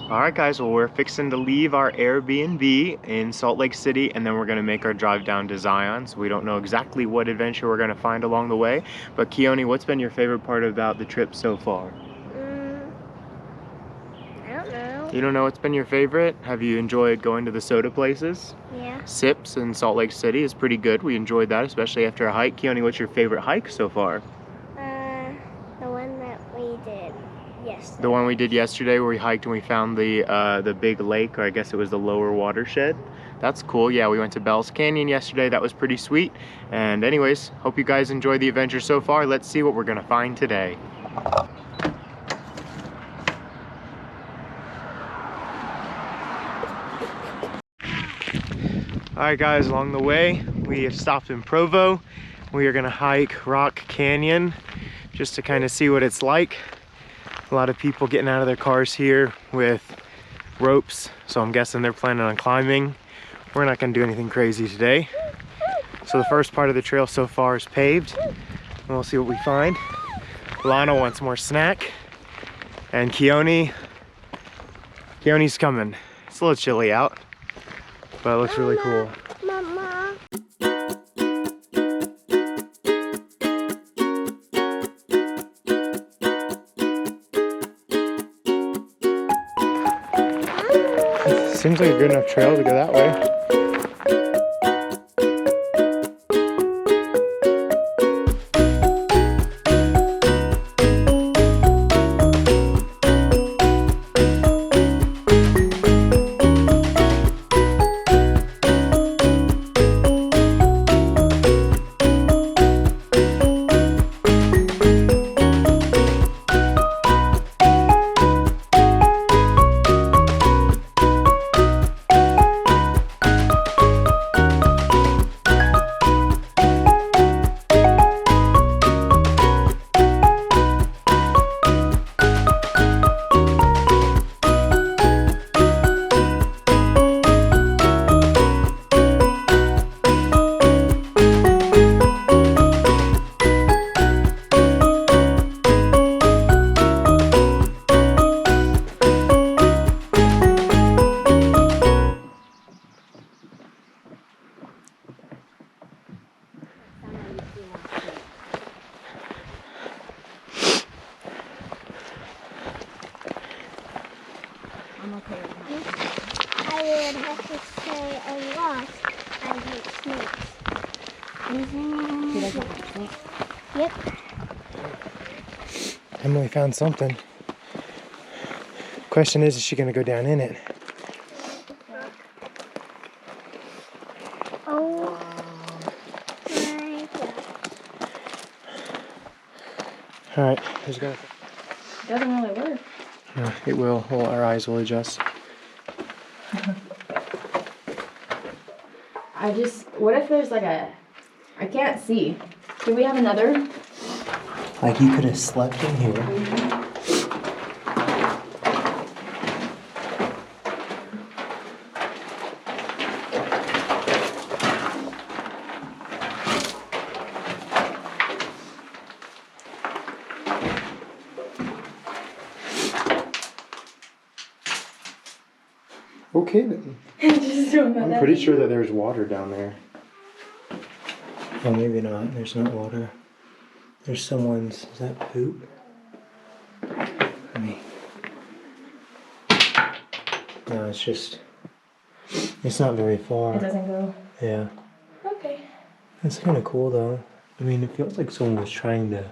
All right, guys, well, we're fixing to leave our Airbnb in Salt Lake City, and then we're gonna make our drive down to Zion. So we don't know exactly what adventure we're gonna find along the way. But Keoni, what's been your favorite part about the trip so far? I don't know. You don't know what's been your favorite? Have you enjoyed going to the soda places? Yeah. Sips in Salt Lake City is pretty good. We enjoyed that, especially after a hike. Keoni, what's your favorite hike so far? The one that we did yesterday. The one we did yesterday where we hiked and we found the big lake, or I guess it was the lower watershed. That's cool. Yeah, we went to Bell's Canyon yesterday. That was pretty sweet. And anyways, hope you guys enjoyed the adventure so far. Let's see what we're gonna find today. All right, guys, along the way, we have stopped in Provo. We are gonna hike Rock Canyon just to kind of see what it's like. A lot of people getting out of their cars here with ropes, so I'm guessing they're planning on climbing. We're not gonna do anything crazy today. So the first part of the trail so far is paved, and we'll see what we find. Lana wants more snack, and Keoni's coming. It's a little chilly out, but it looks really cool. Mama. Seems like a good enough trail to go that way. I would have to say a lot. I hate snakes. She doesn't like snakes? Yep. Emily found something. Question is she gonna go down in it? Oh my god. All right, there's gonna. It doesn't really work. No, it will. Well, our eyes will adjust. What if there's like I can't see. Do we have another? Like you could have slept in here. Okay then. I'm pretty sure that there's water down there. Oh, maybe not. There's not water. There's someone's. Is that poop? Let me. No, it's just. It's not very far. It doesn't go. Yeah. Okay. That's kind of cool though. I mean, it feels like someone was trying to.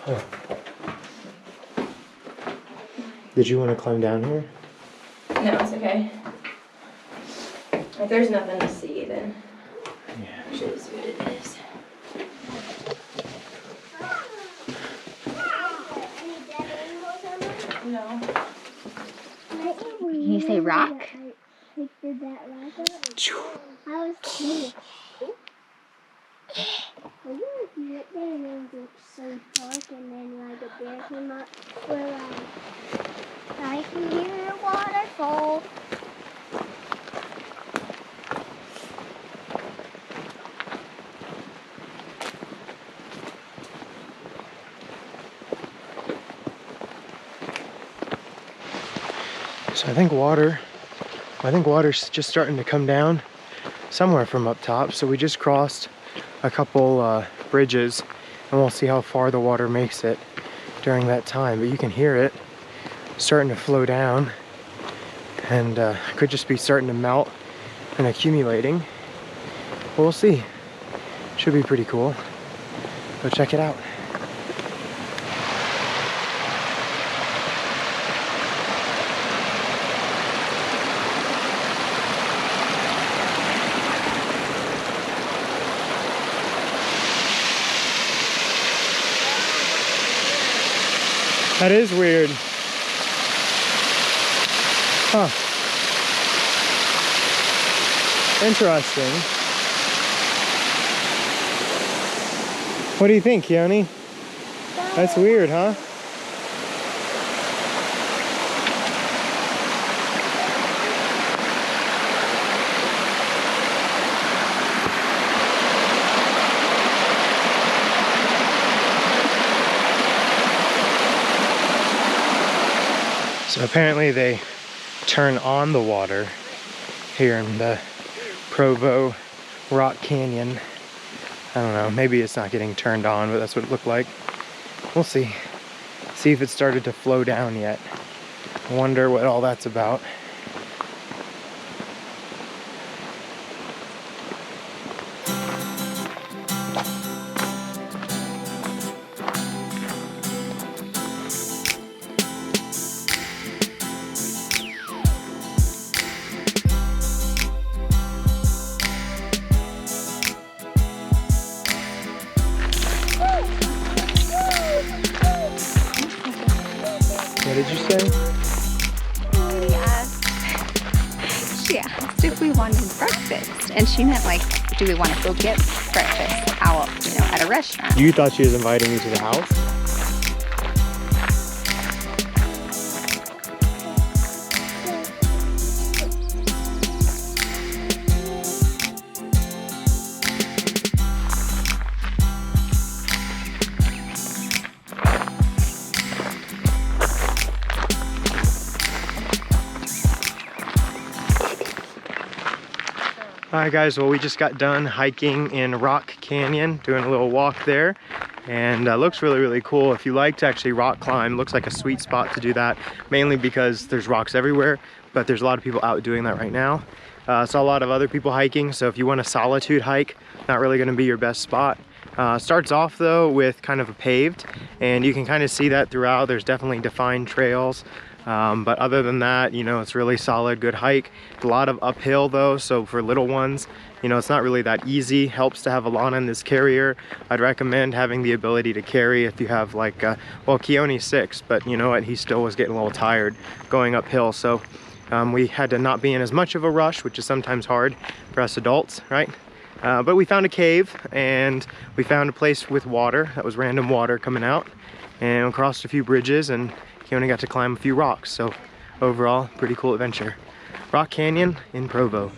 Huh. Did you want to climb down here? No, it's okay. If there's nothing to see, then Yeah. it is what it is. No. Can you say rock? Did that rock up? I was curious. I wonder if you went there and then it was so dark and then like a bear came up. We're like, I can hear a waterfall. So I think water's just starting to come down somewhere from up top. So we just crossed a couple bridges, and we'll see how far the water makes it during that time. But you can hear it starting to flow down, and could just be starting to melt and accumulating. We'll see. Should be pretty cool. Go check it out. That is weird. Huh. Interesting. What do you think, Keoni? That's weird, huh? So apparently they turn on the water here in the Provo Rock Canyon. I don't know, maybe it's not getting turned on, but that's what it looked like. We'll see. See if it started to flow down yet. I wonder what all that's about. What did you say? She asked if we wanted breakfast, and she meant like, do we want to go get breakfast out, you know, at a restaurant? You thought she was inviting you to the house? Alright guys, well we just got done hiking in Rock Canyon, doing a little walk there, and looks really cool. If you like to actually rock climb, looks like a sweet spot to do that, mainly because there's rocks everywhere, but there's a lot of people out doing that right now. Saw a lot of other people hiking, so if you want a solitude hike, not really going to be your best spot. Starts off though with kind of a paved, and you can kind of see that throughout. There's definitely defined trails. But other than that, you know, it's really solid, good hike. A lot of uphill though, so for little ones, you know, it's not really that easy. Helps to have a lot on this carrier. I'd recommend having the ability to carry if you have like, well, Keoni's 6, but you know what, he still was getting a little tired going uphill. So we had to not be in as much of a rush, which is sometimes hard for us adults, right? But we found a cave, and we found a place with water. That was random water coming out, and we crossed a few bridges, and Keoni got to climb a few rocks. So overall, pretty cool adventure. Rock Canyon in Provo.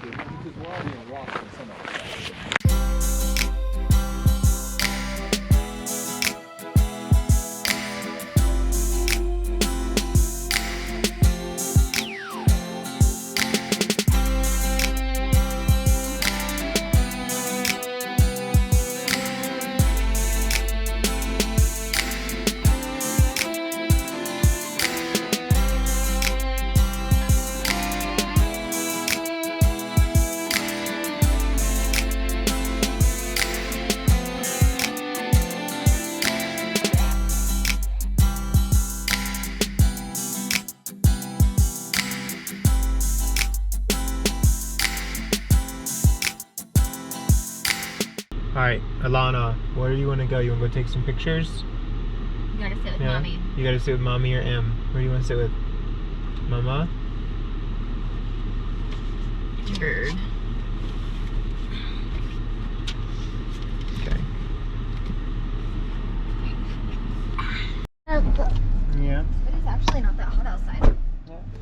Alright, Alana, where do you want to go? You want to go take some pictures? You gotta sit with mommy. You gotta sit with mommy or M. Where do you want to sit with? Mama? Turd. Okay. Yeah. It is actually not that hot outside.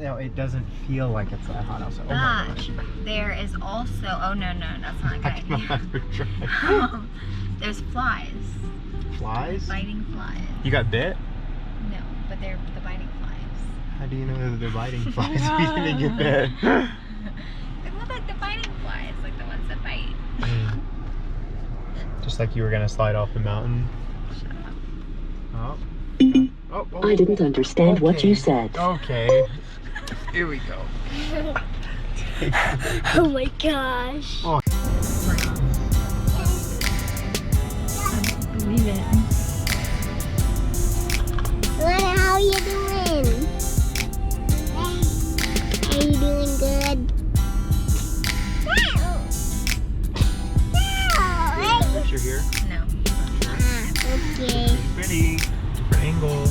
No, it doesn't feel like it's that hot outside. Oh my gosh. There is also, oh no, that's not good. There's flies. Flies? Biting flies. You got bit? No, but they're the biting flies. How do you know that they're biting flies? We didn't get that. They look like the biting flies, like the ones that bite. Just like you were gonna slide off the mountain. Oh. Oh, oh, I didn't understand what you said. Okay. Here we go. Oh my gosh. Oh. Believe it. Lana, how you doing? Are you doing good? Picture here. No. Okay. Pretty. Different angle.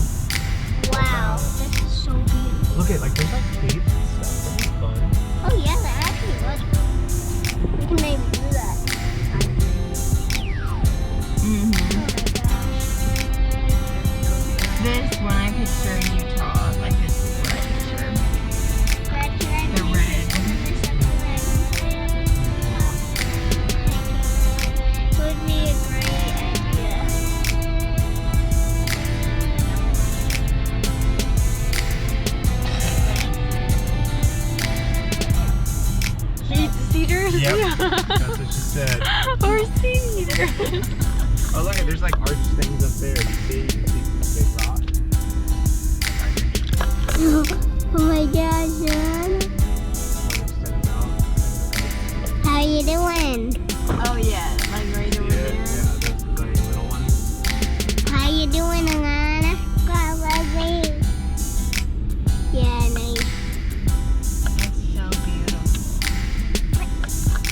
Wow, this is so beautiful. Look at like there's like caves and stuff. That'd be fun. Oh yeah, that actually was fun. We can maybe do that. Mm-hmm. Oh my gosh. This, when I picture Utah, like this is what I picture. That's right. The red. Would be a great idea. She eats the cedars? Yep. That's what she said. Or seed eater. Oh look, there's like arch things up there. You can see big rock. Oh my gosh, John. How you doing? Oh yeah, like right over there. those like little ones. How you doing, Alana? God love me. Yeah, nice. That's so beautiful.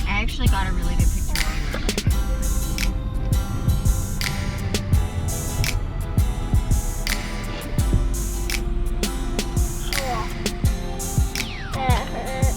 I actually got a really good picture of That hurt.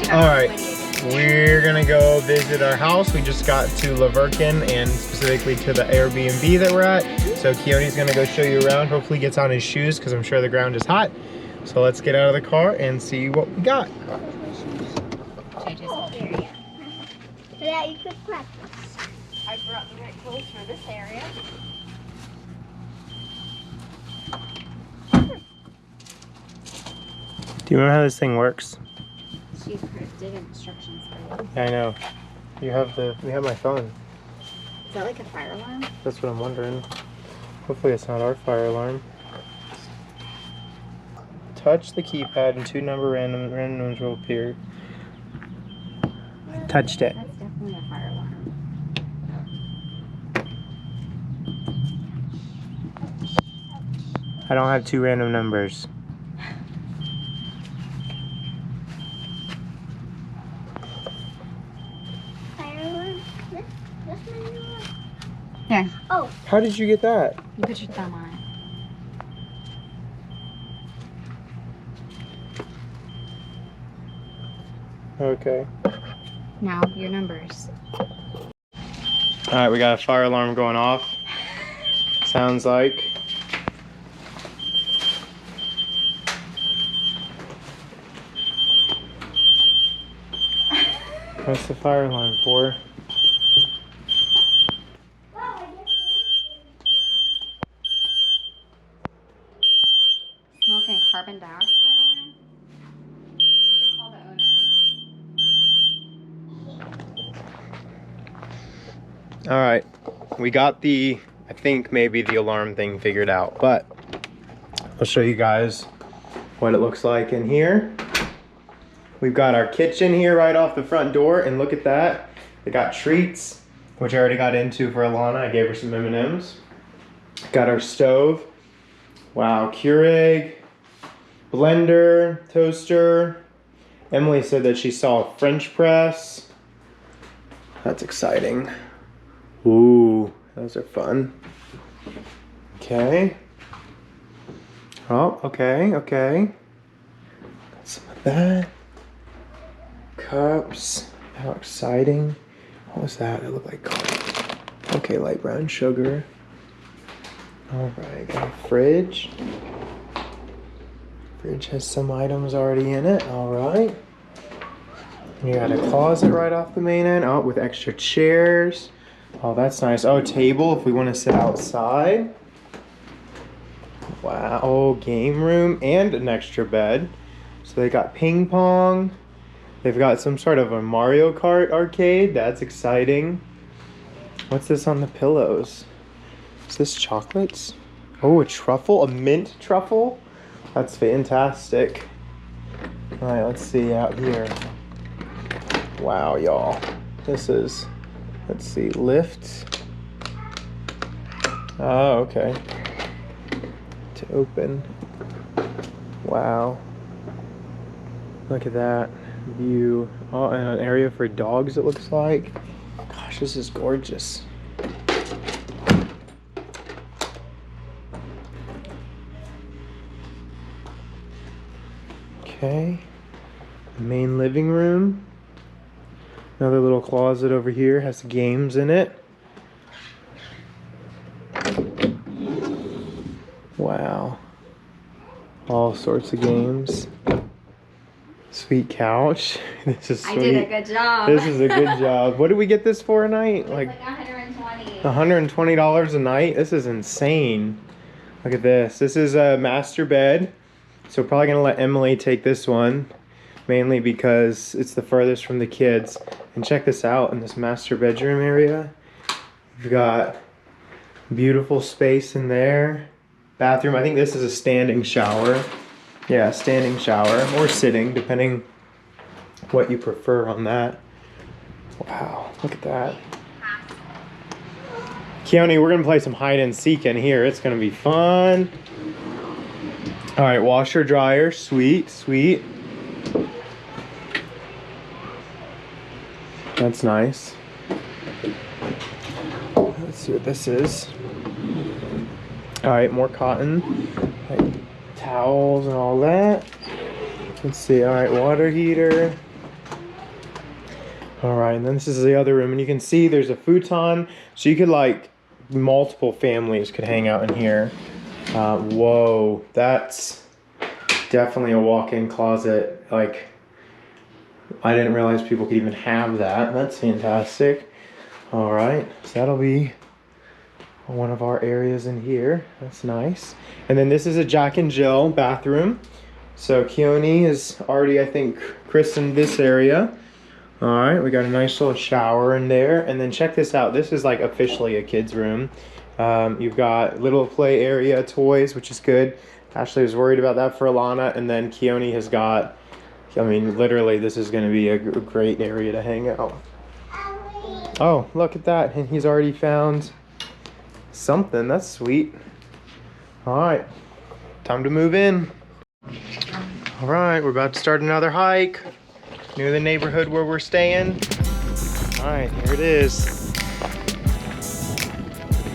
All right, we're gonna go visit our house. We just got to Verkin and specifically to the Airbnb that we're at. So Keoni's gonna go show you around. Hopefully gets on his shoes because I'm sure the ground is hot. So let's get out of the car and see what we got. Should I just hold here? Yeah. Yeah, you could practice. I brought the right clothes for this area. Do you remember how this thing works? She did instructions for you. Yeah, I know. We have my phone. Is that like a fire alarm? That's what I'm wondering. Hopefully it's not our fire alarm. Touch the keypad and 2 random numbers will appear. I touched it. That's definitely a fire alarm. I don't have 2 random numbers. Fireworks? That's my new one. Here, Oh, How did you get that? you put your thumb on it. Okay. Now, your numbers. Alright, we got a fire alarm going off. Sounds like. What's the fire alarm for? Smoke and carbon dioxide alarm? You should call the owners. Alright, we got the, I think maybe the alarm thing figured out, but I'll show you guys what it looks like in here. We've got our kitchen here right off the front door, and look at that. They got treats, which I already got into for Alana. I gave her some M&Ms. Got our stove. Wow, Keurig, blender, toaster. Emily said that she saw a French press. That's exciting. Ooh, those are fun. Okay. Oh, okay, okay. Got some of that. Cups. How exciting. What was that? It looked like coffee. Okay, light brown sugar. Alright, got a fridge. Fridge has some items already in it. Alright. You got a closet right off the main end. Oh, with extra chairs. Oh, that's nice. Oh, table if we want to sit outside. Wow. Oh, game room and an extra bed. So they got ping pong. They've got some sort of a Mario Kart arcade. That's exciting. What's this on the pillows? Is this chocolates? Oh, a truffle? A mint truffle? That's fantastic. All right, let's see out here. Wow, y'all. This is, let's see, lift. Oh, okay. To open. Wow. Look at that view. Oh, and an area for dogs, it looks like. Gosh, this is gorgeous. Okay. Main living room. Another little closet over here has games in it. Wow. All sorts of games. Sweet couch. This is sweet. I did a good job. This is a good job. What did we get this for a night? Like 120. $120 a night? This is insane. Look at this. This is a master bed. So probably gonna let Emily take this one. Mainly because it's the furthest from the kids. And check this out in this master bedroom area. We've got beautiful space in there. Bathroom. I think this is a standing shower. Yeah, standing shower or sitting, depending what you prefer on that. Wow, look at that. Keoni, we're gonna play some hide and seek in here. It's gonna be fun. All right, washer dryer, sweet, sweet. That's nice. Let's see what this is. All right, more cotton. Like towels and all that. Let's see. All right, water heater. All right, and then this is the other room, and you can see there's a futon, so you could like multiple families could hang out in here. Whoa, that's definitely a walk-in closet. Like, I didn't realize people could even have that. That's fantastic. All right, so that'll be one of our areas in here. That's nice. And then this is a Jack and Jill bathroom. So Keoni has already, I think, christened this area. All right, we got a nice little shower in there. And then check this out. This is like officially a kid's room. You've got little play area, toys, which is good. Ashley was worried about that for Alana. And then Keoni has got, I mean, literally, this is gonna be a great area to hang out. Oh, look at that. And he's already found something. That's sweet. All right, time to move in. All right, we're about to start another hike near the neighborhood where we're staying. All right, here it is.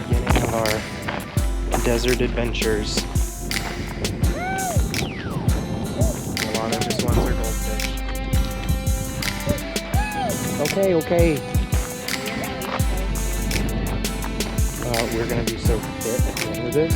Beginning of our desert adventures. Alana just wants her goldfish. Okay, okay. We're gonna be so fit at the end of this.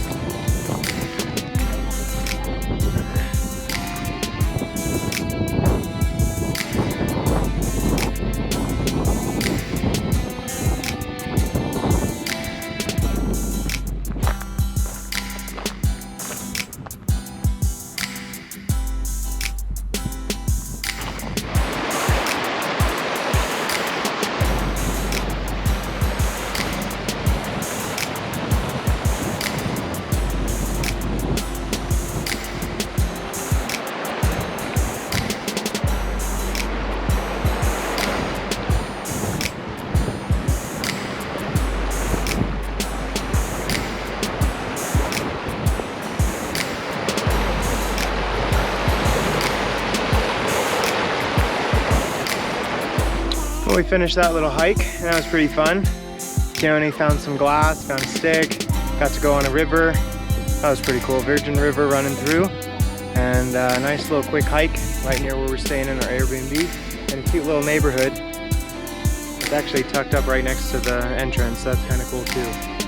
We finished that little hike, and that was pretty fun. Keoni found some glass, found a stick, got to go on a river. That was pretty cool. Virgin River running through. And a nice little quick hike right near where we're staying in our Airbnb. And a cute little neighborhood. It's actually tucked up right next to the entrance. That's kind of cool too.